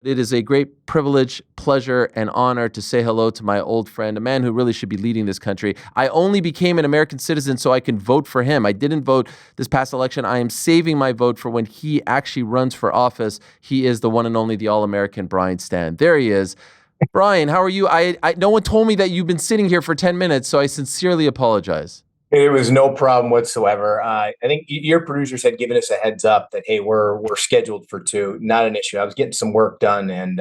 It is a great privilege, pleasure, and honor to say hello to my old friend, a man who really should be leading this country. I only became an American citizen so I can vote for him. I didn't vote this past election. I am saving my vote for when he actually runs for office. He is the one and only, the All-American Brian Stann. There he is. Brian, how are you? No one told me that you've been sitting here for 10 minutes, so I sincerely apologize. It was no problem whatsoever. I think your producers had given us a heads up that, hey, we're scheduled for two. Not an issue. I was getting some work done and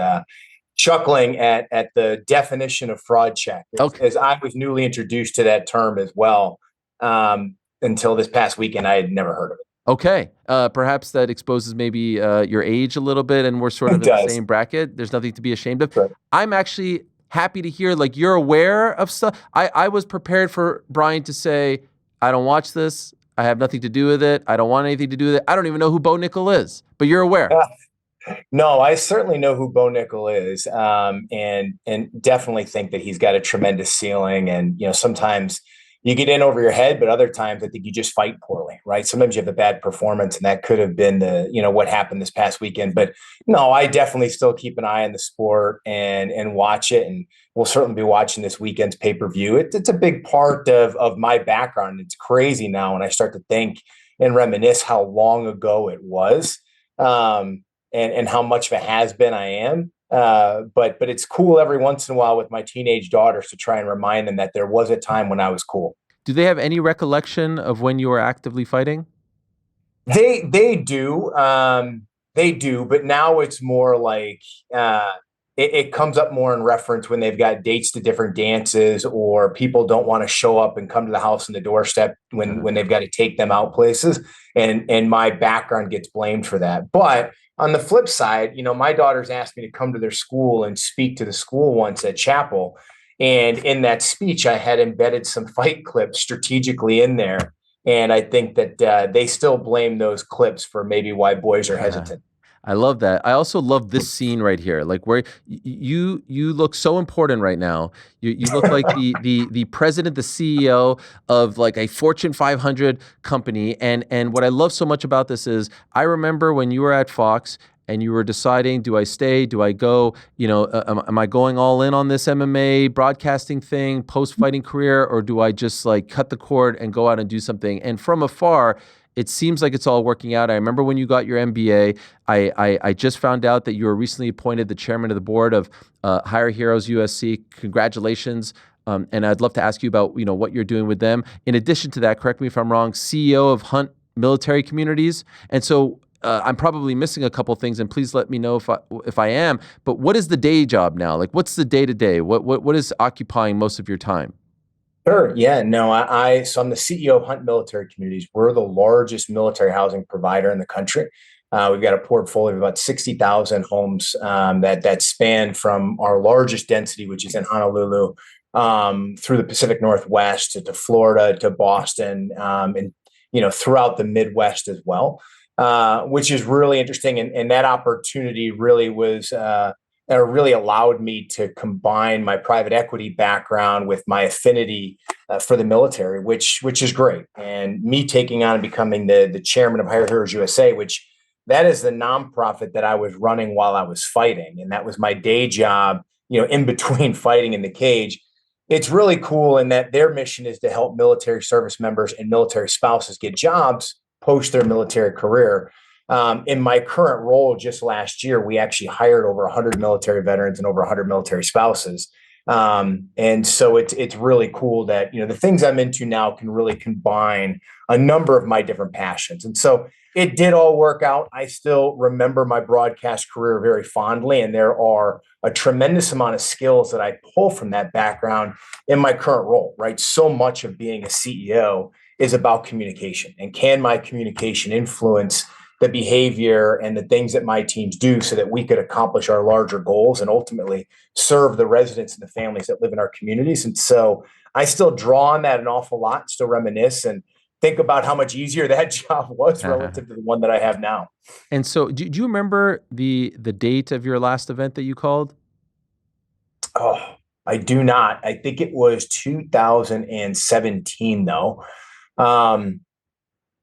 chuckling at the definition of fraud check, Okay. as I was newly introduced to that term as well. Until this past weekend, I had never heard of it. Okay. Perhaps that exposes maybe your age a little bit, and we're sort of It in the does. same bracket. There's nothing to be ashamed of. Right. I'm actually happy to hear, like, you're aware of stuff. I was prepared for Brian to say, I don't watch this. I have nothing to do with it. I don't want anything to do with it. I don't even know who Bo Nickal is, but you're aware. No, I certainly know who Bo Nickal is, and definitely think that he's got a tremendous ceiling. And sometimes you get in over your head, but other times I think you just fight poorly, right? Sometimes you have a bad performance, and that could have been what happened this past weekend. But no, I definitely still keep an eye on the sport and watch it, and we'll certainly be watching this weekend's pay-per-view. It's a big part of my background. It's crazy now when I start to think and reminisce how long ago it was. And how much of a has-been I am. But it's cool every once in a while with my teenage daughters to try and remind them that there was a time when I was cool. Do they have any recollection of when you were actively fighting? They do. They do, but now it's more like it comes up more in reference when they've got dates to different dances, or people don't want to show up and come to the house on the doorstep when they've got to take them out places, and my background gets blamed for that. But on the flip side, my daughters asked me to come to their school and speak to the school once at chapel. And in that speech, I had embedded some fight clips strategically in there. And I think that they still blame those clips for maybe why boys are hesitant. I love that. I also love this scene right here, like where you look so important right now. You look like the president, the CEO of like a Fortune 500 company. And what I love so much about this is I remember when you were at Fox and you were deciding, do I stay? Do I go? Am I going all in on this MMA broadcasting thing, post-fighting career, or do I just like cut the cord and go out and do something? And from afar, it seems like it's all working out. I remember when you got your MBA, I just found out that you were recently appointed the chairman of the board of Hire Heroes USC. Congratulations. And I'd love to ask you about, what you're doing with them. In addition to that, correct me if I'm wrong, CEO of Hunt Military Communities. And so I'm probably missing a couple things, and please let me know if I am. But what is the day job now? Like, what's the day to day? What is occupying most of your time? Sure. Yeah. No, so I'm the CEO of Hunt Military Communities. We're the largest military housing provider in the country. We've got a portfolio of about 60,000 homes that span from our largest density, which is in Honolulu, through the Pacific Northwest to Florida to Boston, and throughout the Midwest as well, which is really interesting. And that opportunity really was. Really allowed me to combine my private equity background with my affinity for the military, which is great. And me taking on and becoming the chairman of Hire Heroes USA, which that is the nonprofit that I was running while I was fighting, and that was my day job. In between fighting in the cage, it's really cool in that their mission is to help military service members and military spouses get jobs post their military career. In my current role, just last year, we actually hired over 100 military veterans and over 100 military spouses. And so it's really cool that, the things I'm into now can really combine a number of my different passions. And so it did all work out. I still remember my broadcast career very fondly, and there are a tremendous amount of skills that I pull from that background in my current role, right? So much of being a CEO is about communication, and can my communication influence the behavior and the things that my teams do so that we could accomplish our larger goals and ultimately serve the residents and the families that live in our communities. And so I still draw on that an awful lot, still reminisce and think about how much easier that job was relative to the one that I have now. And so do you remember the date of your last event that you called? Oh, I do not. I think it was 2017 though.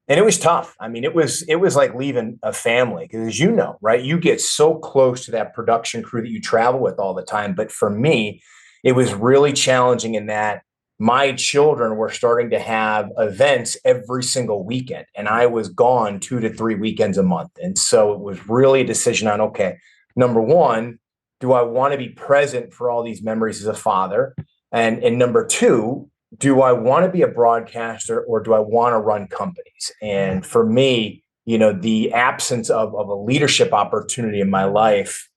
And it was tough. I mean, it was like leaving a family because, as you know, right, you get so close to that production crew that you travel with all the time. But for me, it was really challenging in that my children were starting to have events every single weekend, and I was gone 2 to 3 weekends a month. And so it was really a decision on, okay, number one, do I want to be present for all these memories as a father? And number two, do I want to be a broadcaster or do I want to run companies? And for me, the absence of a leadership opportunity in my life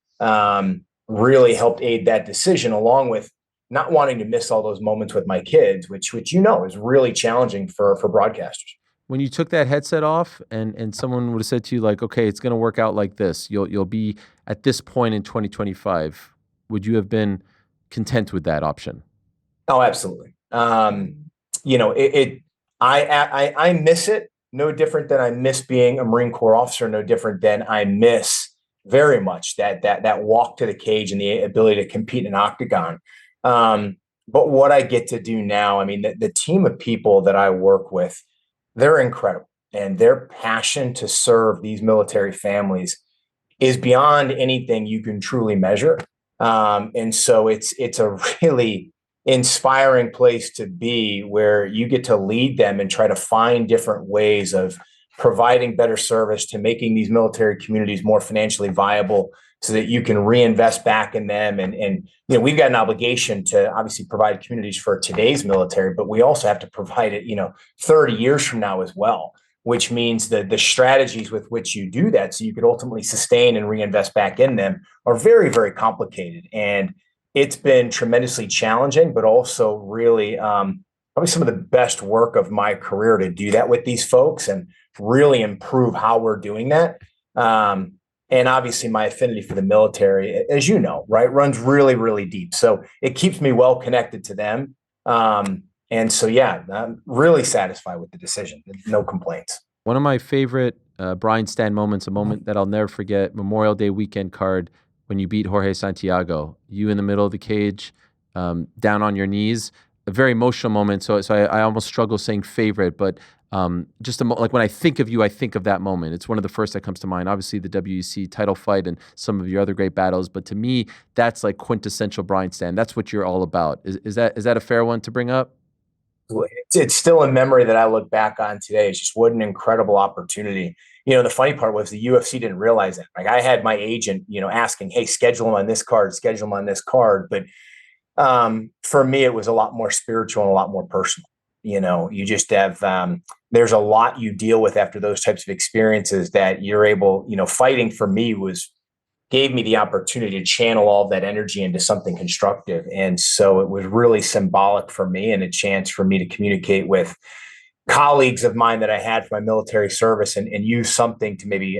really helped aid that decision, along with not wanting to miss all those moments with my kids, which is really challenging for broadcasters. When you took that headset off and someone would have said to you like, okay, it's going to work out like this. You'll be at this point in 2025. Would you have been content with that option? Oh, absolutely. I miss it no different than I miss being a Marine Corps officer, no different than I miss very much that walk to the cage and the ability to compete in an octagon. But what I get to do now, I mean, the team of people that I work with, they're incredible, and their passion to serve these military families is beyond anything you can truly measure. And so it's a really inspiring place to be, where you get to lead them and try to find different ways of providing better service to making these military communities more financially viable so that you can reinvest back in them. And we've got an obligation to obviously provide communities for today's military, but we also have to provide it, 30 years from now as well, which means that the strategies with which you do that so you could ultimately sustain and reinvest back in them are very, very complicated. And it's been tremendously challenging, but also really probably some of the best work of my career to do that with these folks and really improve how we're doing that. And obviously my affinity for the military, as you know, right, runs really, really deep. So it keeps me well connected to them. And so, yeah, I'm really satisfied with the decision. No complaints. One of my favorite Brian Stann moments, a moment that I'll never forget, Memorial Day weekend card when you beat Jorge Santiago. You in the middle of the cage, down on your knees. A very emotional moment. So I almost struggle saying favorite, but just like when I think of you, I think of that moment. It's one of the first that comes to mind. Obviously, the WEC title fight and some of your other great battles, but to me, that's like quintessential Brian Stann. That's what you're all about. Is that a fair one to bring up? It's still a memory that I look back on today. It's just what an incredible opportunity. The funny part was the UFC didn't realize that. Like, I had my agent, asking, "Hey, schedule him on this card, schedule him on this card." But for me, it was a lot more spiritual and a lot more personal. You just have, there's a lot you deal with after those types of experiences that you're able, fighting for me gave me the opportunity to channel all of that energy into something constructive. And so it was really symbolic for me and a chance for me to communicate with colleagues of mine that I had for my military service and use something to maybe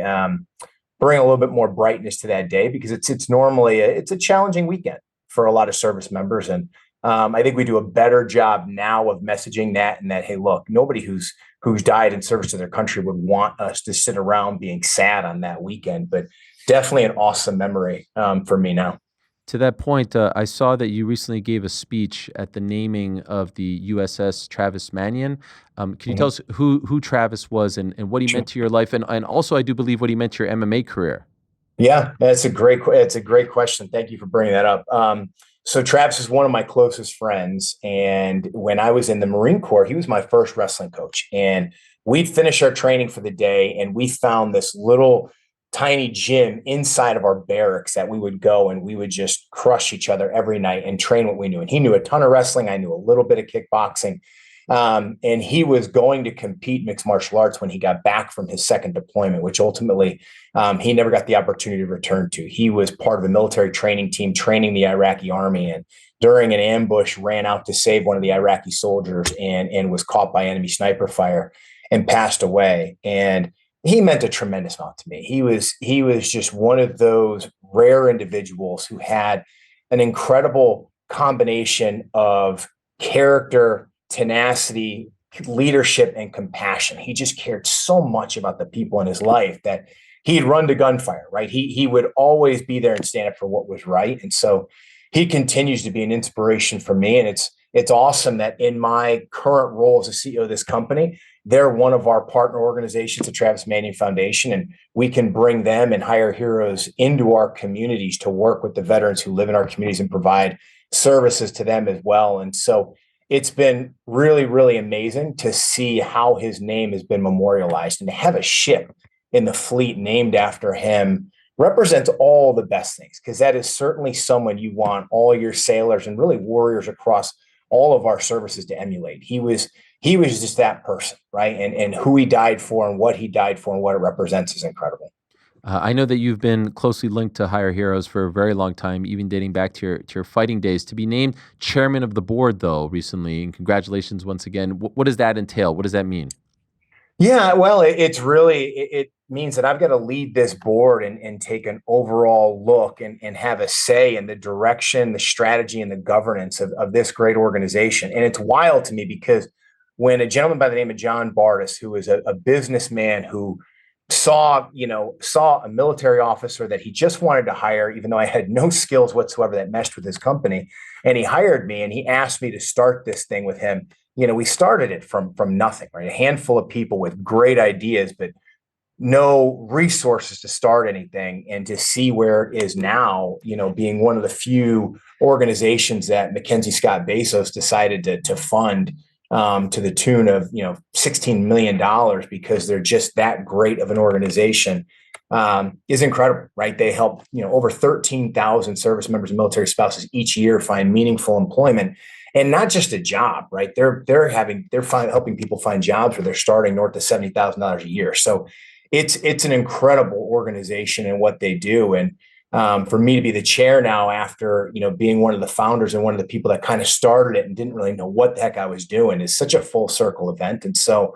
bring a little bit more brightness to that day, because it's normally it's a challenging weekend for a lot of service members. And I think we do a better job now of messaging that, and that, hey, look, nobody who's died in service to their country would want us to sit around being sad on that weekend. But definitely an awesome memory for me now. To that point, I saw that you recently gave a speech at the naming of the USS Travis Manion. Can you tell us who Travis was and what he meant to your life, and also I do believe what he meant to your MMA career? Yeah, it's a great question. Thank you for bringing that up. So Travis is one of my closest friends, and when I was in the Marine Corps, he was my first wrestling coach. And we'd finish our training for the day, and we found this little tiny gym inside of our barracks that we would go, and we would just crush each other every night and train what we knew. And he knew a ton of wrestling. I knew a little bit of kickboxing. And he was going to compete mixed martial arts when he got back from his second deployment, which ultimately he never got the opportunity to return to. He was part of a military training team training the Iraqi army, and during an ambush ran out to save one of the Iraqi soldiers and was caught by enemy sniper fire and passed away. And he meant a tremendous amount to me. He was just one of those rare individuals who had an incredible combination of character, tenacity, leadership, and compassion. He just cared so much about the people in his life that he'd run to gunfire, right? He would always be there and stand up for what was right. And so he continues to be an inspiration for me. And it's awesome that in my current role as a CEO of this company, they're one of our partner organizations, the Travis Manion Foundation, and we can bring them and hire heroes into our communities to work with the veterans who live in our communities and provide services to them as well. And so it's been really, really amazing to see how his name has been memorialized, and to have a ship in the fleet named after him represents all the best things, because that is certainly someone you want all your sailors and really warriors across all of our services to emulate. He was just that person, right? And who he died for and what he died for and what it represents is incredible. I know that you've been closely linked to Hire Heroes for a very long time, even dating back to your fighting days. To be named chairman of the board, though, recently, and congratulations once again. What does that entail? What does that mean? Yeah, well, it means that I've got to lead this board and take an overall look and have a say in the direction, the strategy, and the governance of this great organization. And it's wild to me because when a gentleman by the name of John Bardis, who is a businessman who saw a military officer that he just wanted to hire, even though I had no skills whatsoever that meshed with his company, and he hired me and he asked me to start this thing with him. We started it from nothing, right? A handful of people with great ideas, but no resources to start anything, and to see where it is now, being one of the few organizations that Mackenzie Scott Bezos decided to fund to the tune of, $16 million, because they're just that great of an organization, is incredible, right? They help, over 13,000 service members and military spouses each year find meaningful employment. And not just a job, right? They're helping people find jobs where they're starting north of $70,000 a year. So it's an incredible organization and what they do. And for me to be the chair now, after being one of the founders and one of the people that kind of started it and didn't really know what the heck I was doing, is such a full circle event. And so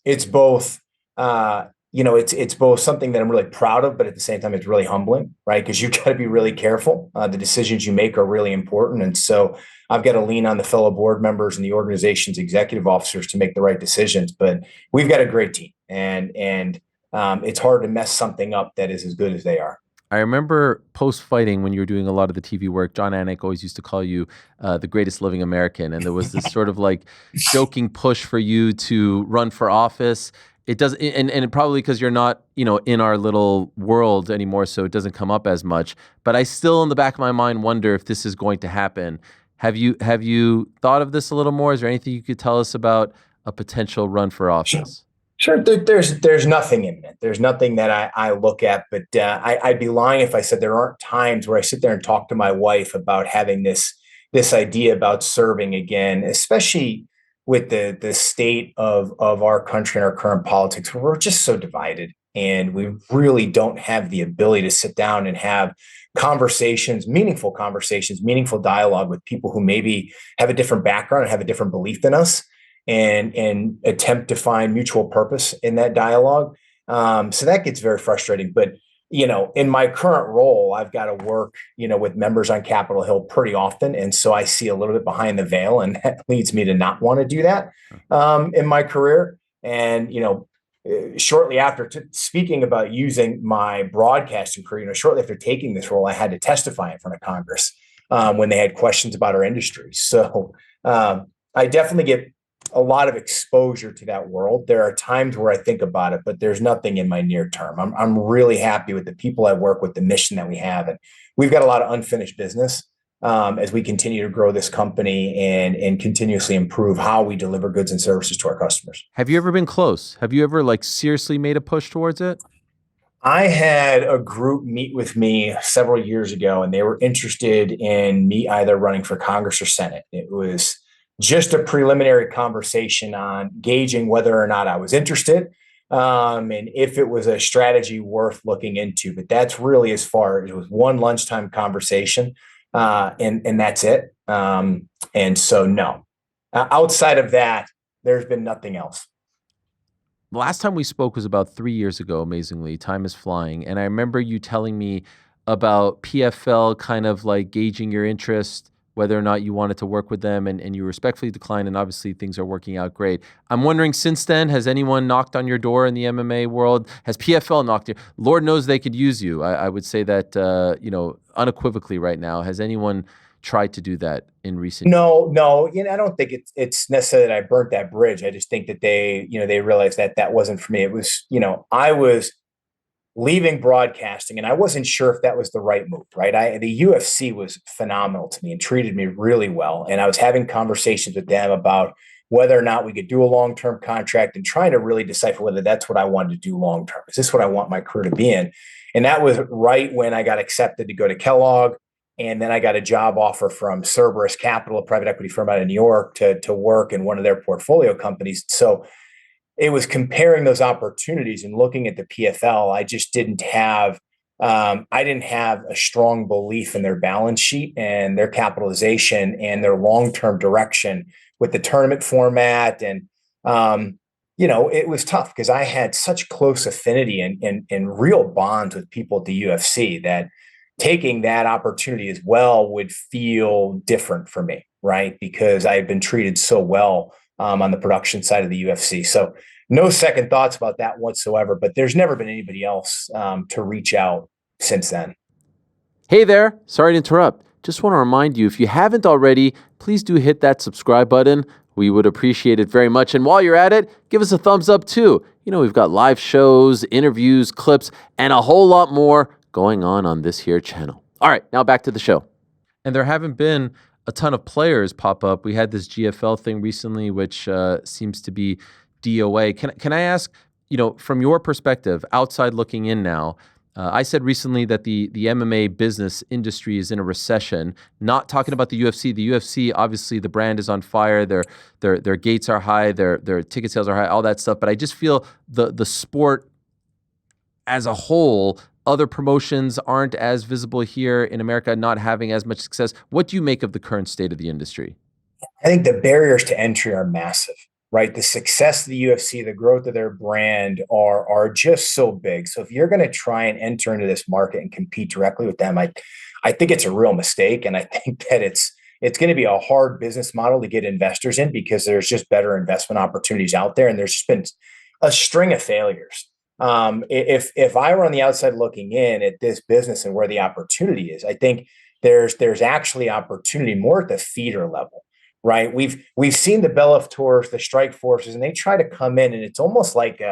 it's both. It's both something that I'm really proud of, but at the same time, it's really humbling, right? Because you've got to be really careful. The decisions you make are really important. And so I've got to lean on the fellow board members and the organization's executive officers to make the right decisions. But we've got a great team, and it's hard to mess something up that is as good as they are. I remember post-fighting, when you were doing a lot of the TV work, John Anik always used to call you the greatest living American. And there was this sort of like joking push for you to run for office. It does, and probably because you're not, in our little world anymore, so it doesn't come up as much. But I still, in the back of my mind, wonder if this is going to happen. Have you thought of this a little more? Is there anything you could tell us about a potential run for office? Sure. There's nothing imminent. There's nothing that I look at, but I'd be lying if I said there aren't times where I sit there and talk to my wife about having this idea about serving again, especially with the state of our country and our current politics, where we're just so divided, and we really don't have the ability to sit down and have conversations, meaningful dialogue with people who maybe have a different background and have a different belief than us, and attempt to find mutual purpose in that dialogue. So that gets very frustrating. But in my current role, I've got to work, with members on Capitol Hill pretty often. And so I see a little bit behind the veil, and that leads me to not want to do that in my career. And, shortly after, speaking about using my broadcasting career, shortly after taking this role, I had to testify in front of Congress when they had questions about our industry. So I definitely get a lot of exposure to that world. There are times where I think about it, but there's nothing in my near term. I'm really happy with the people I work with, the mission that we have, and we've got a lot of unfinished business as we continue to grow this company and continuously improve how we deliver goods and services to our customers. Have you ever been close? Have you ever seriously made a push towards it? I had a group meet with me several years ago, and they were interested in me either running for Congress or Senate. It was just a preliminary conversation on gauging whether or not I was interested, and if it was a strategy worth looking into. But that's really as far as it was. One lunchtime conversation, and that's it. And so, no, outside of that, there's been nothing else. The last time we spoke was about 3 years ago, amazingly. Time is flying. And I remember you telling me about PFL kind of gauging your interest, whether or not you wanted to work with them, and you respectfully declined, and obviously things are working out great. I'm wondering, since then, has anyone knocked on your door in the MMA world? Has PFL knocked you? Lord knows they could use you. I would say that, unequivocally right now. Has anyone tried to do that in recent years? No, I don't think it's necessarily that I burnt that bridge. I just think that they realized that that wasn't for me. It was, I was leaving broadcasting and I wasn't sure if that was the right move, right? The UFC was phenomenal to me and treated me really well. And I was having conversations with them about whether or not we could do a long-term contract and trying to really decipher whether that's what I wanted to do long-term. Is this what I want my career to be in? And that was right when I got accepted to go to Kellogg. And then I got a job offer from Cerberus Capital, a private equity firm out of New York, to work in one of their portfolio companies. So it was comparing those opportunities and looking at the PFL. I just didn't have a strong belief in their balance sheet and their capitalization and their long-term direction with the tournament format. And it was tough because I had such close affinity and real bonds with people at the UFC that taking that opportunity as well would feel different for me, right? Because I had been treated so well on the production side of the UFC. So no second thoughts about that whatsoever, but there's never been anybody else to reach out since then. Hey there, sorry to interrupt. Just want to remind you, if you haven't already, please do hit that subscribe button. We would appreciate it very much. And while you're at it, give us a thumbs up too. We've got live shows, interviews, clips, and a whole lot more going on this here channel. All right, now back to the show. And there haven't been a ton of players pop up. We had this GFL thing recently, which seems to be DOA. Can I ask, from your perspective, outside looking in now, I said recently that the MMA business industry is in a recession. Not talking about the UFC. The UFC, obviously, the brand is on fire. Their gates are high. Their ticket sales are high. All that stuff. But I just feel the sport as a whole, other promotions aren't as visible here in America, not having as much success. What do you make of the current state of the industry? I think the barriers to entry are massive, right? The success of the UFC, the growth of their brand are just so big. So if you're going to try and enter into this market and compete directly with them, I think it's a real mistake. And I think that it's going to be a hard business model to get investors in because there's just better investment opportunities out there. And there's just been a string of failures. If I were on the outside looking in at this business and where the opportunity is, I think there's actually opportunity more at the feeder level, right? We've seen the Bellator's, the Strike Forces, and they try to come in, and it's almost like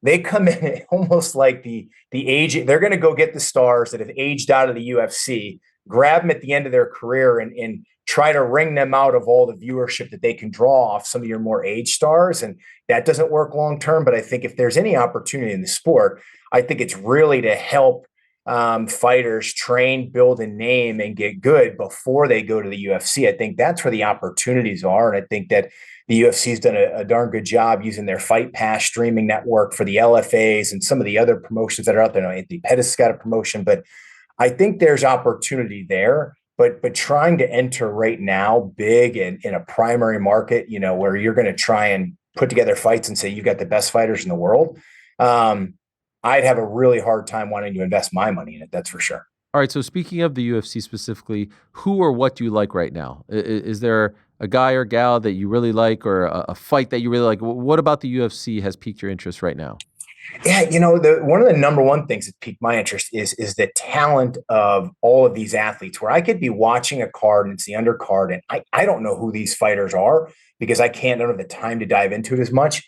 they come in almost like the age. They're going to go get the stars that have aged out of the UFC, grab them at the end of their career, and try to wring them out of all the viewership that they can draw off some of your more age stars. And that doesn't work long term. But I think if there's any opportunity in the sport, I think it's really to help fighters train, build a name, and get good before they go to the UFC. I think that's where the opportunities are. And I think that the UFC's done a darn good job using their Fight Pass streaming network for the LFAs and some of the other promotions that are out there. I know Anthony Pettis got a promotion, but I think there's opportunity there. But trying to enter right now big in a primary market, where you're going to try and put together fights and say you've got the best fighters in the world, I'd have a really hard time wanting to invest my money in it. That's for sure. All right. So speaking of the UFC specifically, who or what do you like right now? Is there a guy or gal that you really like, or a fight that you really like? What about the UFC has piqued your interest right now? Yeah, one of the number one things that piqued my interest is the talent of all of these athletes, where I could be watching a card and it's the undercard, and I don't know who these fighters are because I don't have the time to dive into it as much.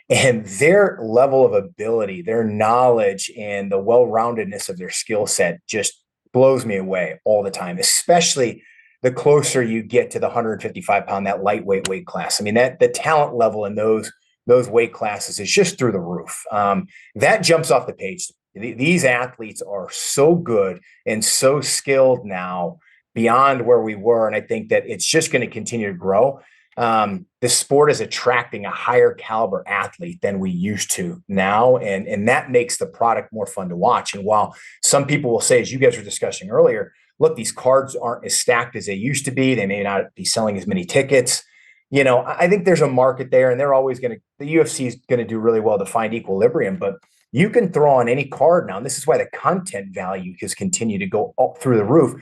And their level of ability, their knowledge, and the well-roundedness of their skill set just blows me away all the time, especially the closer you get to the 155-pound, that lightweight weight class. I mean, the talent level in those weight classes is just through the roof. That jumps off the page. These athletes are so good and so skilled now beyond where we were. And I think that it's just going to continue to grow. The sport is attracting a higher caliber athlete than we used to now. And that makes the product more fun to watch. And while some people will say, as you guys were discussing earlier, look, these cards aren't as stacked as they used to be. They may not be selling as many tickets. I think there's a market there, and the UFC is going to do really well to find equilibrium, but you can throw on any card now. And this is why the content value has continued to go up through the roof.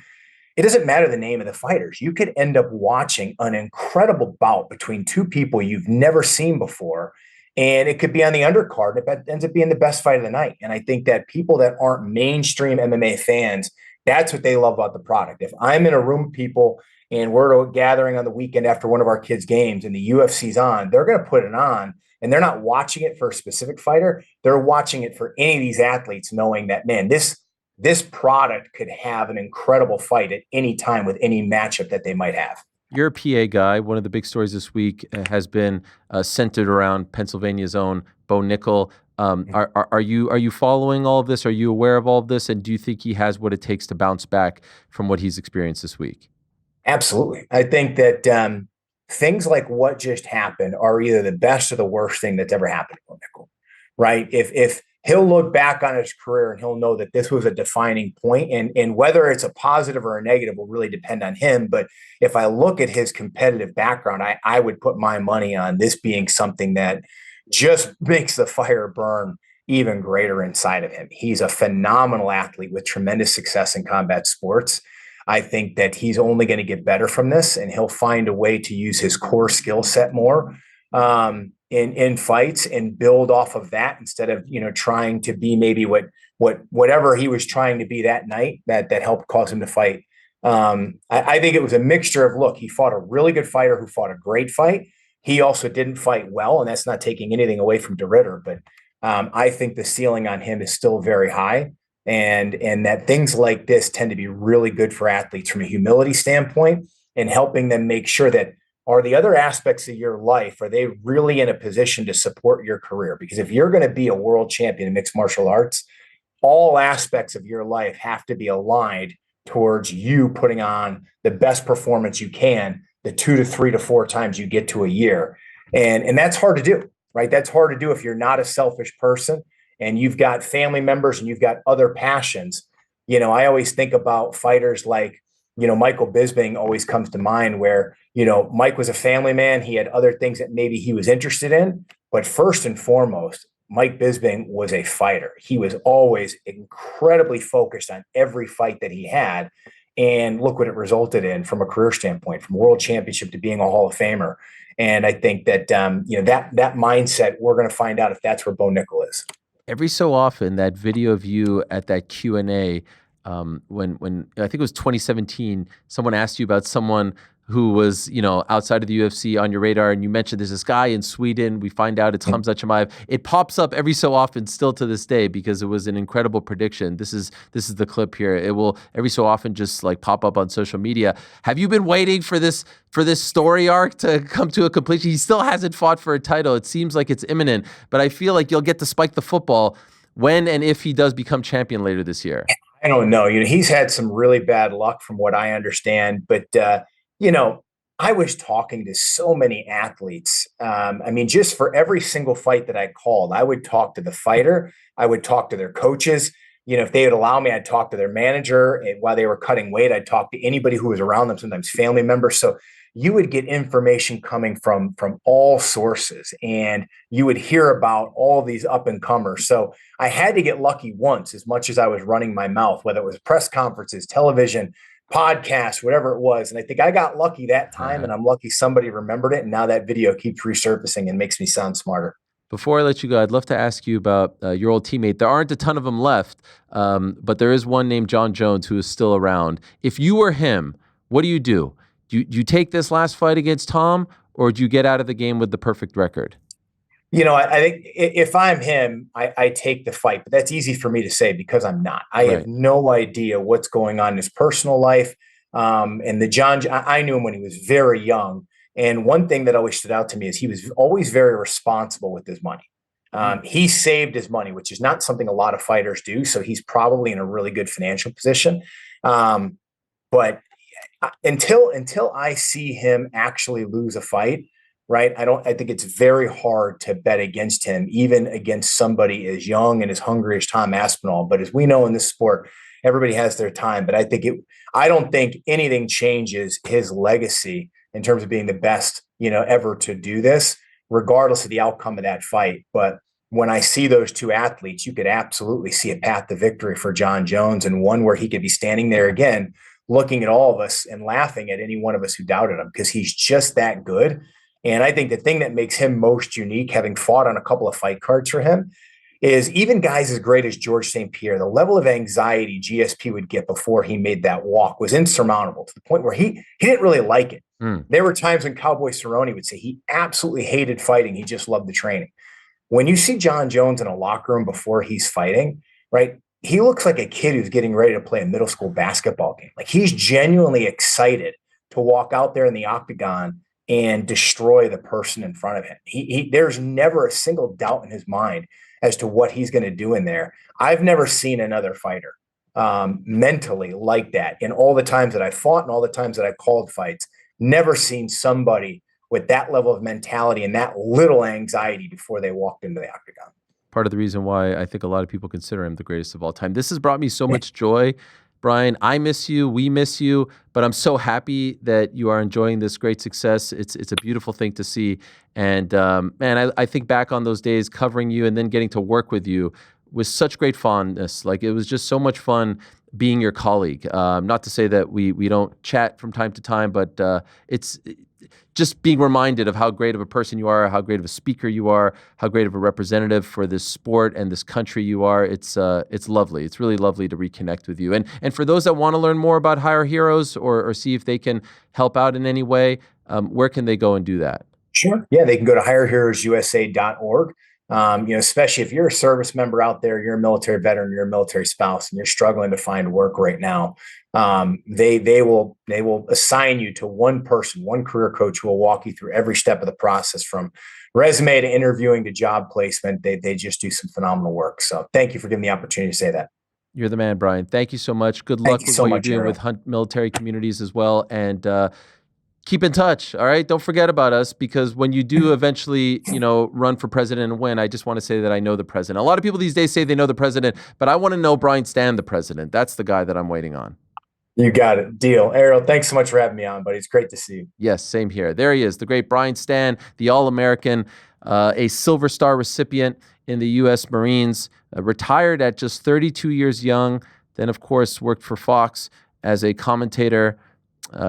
It doesn't matter the name of the fighters. You could end up watching an incredible bout between two people you've never seen before, and it could be on the undercard. It ends up being the best fight of the night. And I think that people that aren't mainstream MMA fans That's what they love about the product. If I'm in a room with people and we're gathering on the weekend after one of our kids' games and the UFC's on, they're going to put it on, and they're not watching it for a specific fighter. They're watching it for any of these athletes, knowing that, man, this product could have an incredible fight at any time with any matchup that they might have. You're a PA guy. One of the big stories this week has been centered around Pennsylvania's own Bo Nickal. Are you following all of this? Are you aware of all of this? And do you think he has what it takes to bounce back from what he's experienced this week? Absolutely. I think that things like what just happened are either the best or the worst thing that's ever happened to Bo Nickal, right? If he'll look back on his career and he'll know that this was a defining point, and whether it's a positive or a negative will really depend on him. But if I look at his competitive background, I would put my money on this being something that just makes the fire burn even greater inside of him. He's a phenomenal athlete with tremendous success in combat sports. I think that he's only going to get better from this, and he'll find a way to use his core skill set more in fights and build off of that instead of trying to be maybe whatever he was trying to be that night that helped cause him to fight. I think it was a mixture of, look, he fought a really good fighter who fought a great fight. He also didn't fight well, and that's not taking anything away from DeRitter, but I think the ceiling on him is still very high. And that things like this tend to be really good for athletes from a humility standpoint and helping them make sure that are the other aspects of your life, are they really in a position to support your career? Because if you're going to be a world champion in mixed martial arts, all aspects of your life have to be aligned towards you putting on the best performance you can, the 2 to 3 to 4 times you get to a year. And that's hard to do, right? That's hard to do if you're not a selfish person and you've got family members and you've got other passions. I always think about fighters like, Michael Bisping always comes to mind where, Mike was a family man. He had other things that maybe he was interested in, but first and foremost, Mike Bisping was a fighter. He was always incredibly focused on every fight that he had. And look what it resulted in from a career standpoint, from world championship to being a Hall of Famer. And I think that, that mindset, we're going to find out if that's where Bo Nickal is. Every so often, that video of you at that Q&A, when I think it was 2017, someone asked you about someone who was, outside of the UFC on your radar, and you mentioned there's this guy in Sweden. We find out it's Khamzat Chimaev. It pops up every so often, still to this day, because it was an incredible prediction. This is the clip here. It will every so often just like pop up on social media. Have you been waiting for this story arc to come to a completion? He still hasn't fought for a title. It seems like it's imminent, but I feel like you'll get to spike the football when and if he does become champion later this year. I don't know. He's had some really bad luck from what I understand, but I was talking to so many athletes. Just for every single fight that I called, I would talk to the fighter. I would talk to their coaches. If they would allow me, I'd talk to their manager. And while they were cutting weight, I'd talk to anybody who was around them, sometimes family members. So you would get information coming from all sources, and you would hear about all these up and comers. So I had to get lucky once, as much as I was running my mouth, whether it was press conferences, television, podcast, whatever it was. And I think I got lucky that time, and I'm lucky somebody remembered it. And now that video keeps resurfacing and makes me sound smarter. Before I let you go, I'd love to ask you about your old teammate. There aren't a ton of them left, but there is one named Jon Jones who is still around. If you were him, what do you do? Do you take this last fight against Tom, or do you get out of the game with the perfect record? I think if I'm him, I take the fight, but that's easy for me to say because I'm not. I have no idea what's going on in his personal life. And I knew him when he was very young. And one thing that always stood out to me is he was always very responsible with his money. He saved his money, which is not something a lot of fighters do. So he's probably in a really good financial position. But until I see him actually lose a fight, right, I think it's very hard to bet against him, even against somebody as young and as hungry as Tom Aspinall. But as we know in this sport, everybody has their time. But I don't think anything changes his legacy in terms of being the best, ever to do this, regardless of the outcome of that fight. But when I see those two athletes, you could absolutely see a path to victory for Jon Jones, and one where he could be standing there again, looking at all of us and laughing at any one of us who doubted him, because he's just that good. And I think the thing that makes him most unique, having fought on a couple of fight cards for him, is even guys as great as George St. Pierre, the level of anxiety GSP would get before he made that walk was insurmountable, to the point where he didn't really like it. There were times when Cowboy Cerrone would say he absolutely hated fighting. He just loved the training. When you see Jon Jones in a locker room before he's fighting, right, he looks like a kid who's getting ready to play a middle school basketball game. Like, he's genuinely excited to walk out there in the octagon and destroy the person in front of him. There's never a single doubt in his mind as to what he's going to do in there. I've never seen another fighter mentally like that in all the times that I fought and all the times that I called fights. Never seen somebody with that level of mentality and that little anxiety before they walked into the octagon. Part of the reason why I think a lot of people consider him the greatest of all time. This has brought me so much joy, Brian. I miss you. We miss you. But I'm so happy that you are enjoying this great success. It's a beautiful thing to see. And man, I think back on those days covering you and then getting to work with you with such great fondness. Like, it was just so much fun being your colleague. Not to say that we don't chat from time to time, but it's just being reminded of how great of a person you are, how great of a speaker you are, how great of a representative for this sport and this country you are. It's lovely. It's really lovely to reconnect with you. And for those that want to learn more about Hire Heroes or see if they can help out in any way, where can they go and do that? Sure. Yeah, they can go to hireheroesusa.org. Especially if you're a service member out there, you're a military veteran, you're a military spouse, and you're struggling to find work right now. They will assign you to one person, one career coach who will walk you through every step of the process, from resume to interviewing to job placement. They just do some phenomenal work. So thank you for giving me the opportunity to say that. You're the man, Brian. Thank you so much. Good luck with what you're doing with Hunt military communities as well. And keep in touch, all right? Don't forget about us, because when you do eventually, run for president and win, I just want to say that I know the president. A lot of people these days say they know the president, but I want to know Brian Stann, the president. That's the guy that I'm waiting on. You got it. Deal. Ariel, thanks so much for having me on, buddy. It's great to see you. Yes, same here. There he is, the great Brian Stann, the All-American, a Silver Star recipient in the U.S. Marines, retired at just 32 years young, then, of course, worked for Fox as a commentator.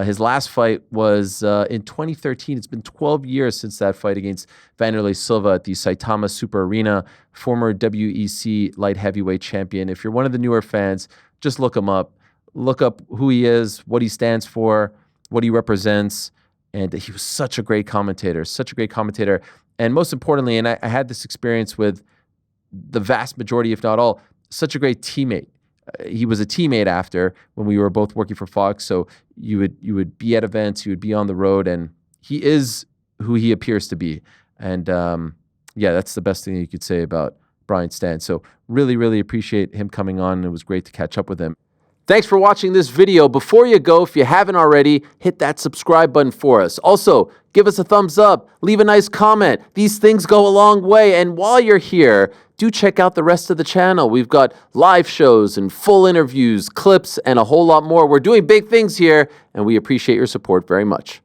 His last fight was in 2013. It's been 12 years since that fight against Vanderlei Silva at the Saitama Super Arena, former WEC light heavyweight champion. If you're one of the newer fans, just look him up. Look up who he is, what he stands for, what he represents. And he was such a great commentator, And most importantly, and I had this experience with the vast majority, if not all, such a great teammate. He was a teammate after, when we were both working for Fox. So you would be at events, you would be on the road, and he is who he appears to be. And that's the best thing you could say about Brian Stann. So really, really appreciate him coming on. It was great to catch up with him. Thanks for watching this video. Before you go, if you haven't already, hit that subscribe button for us. Also, give us a thumbs up, leave a nice comment. These things go a long way. And while you're here, do check out the rest of the channel. We've got live shows and full interviews, clips, and a whole lot more. We're doing big things here, and we appreciate your support very much.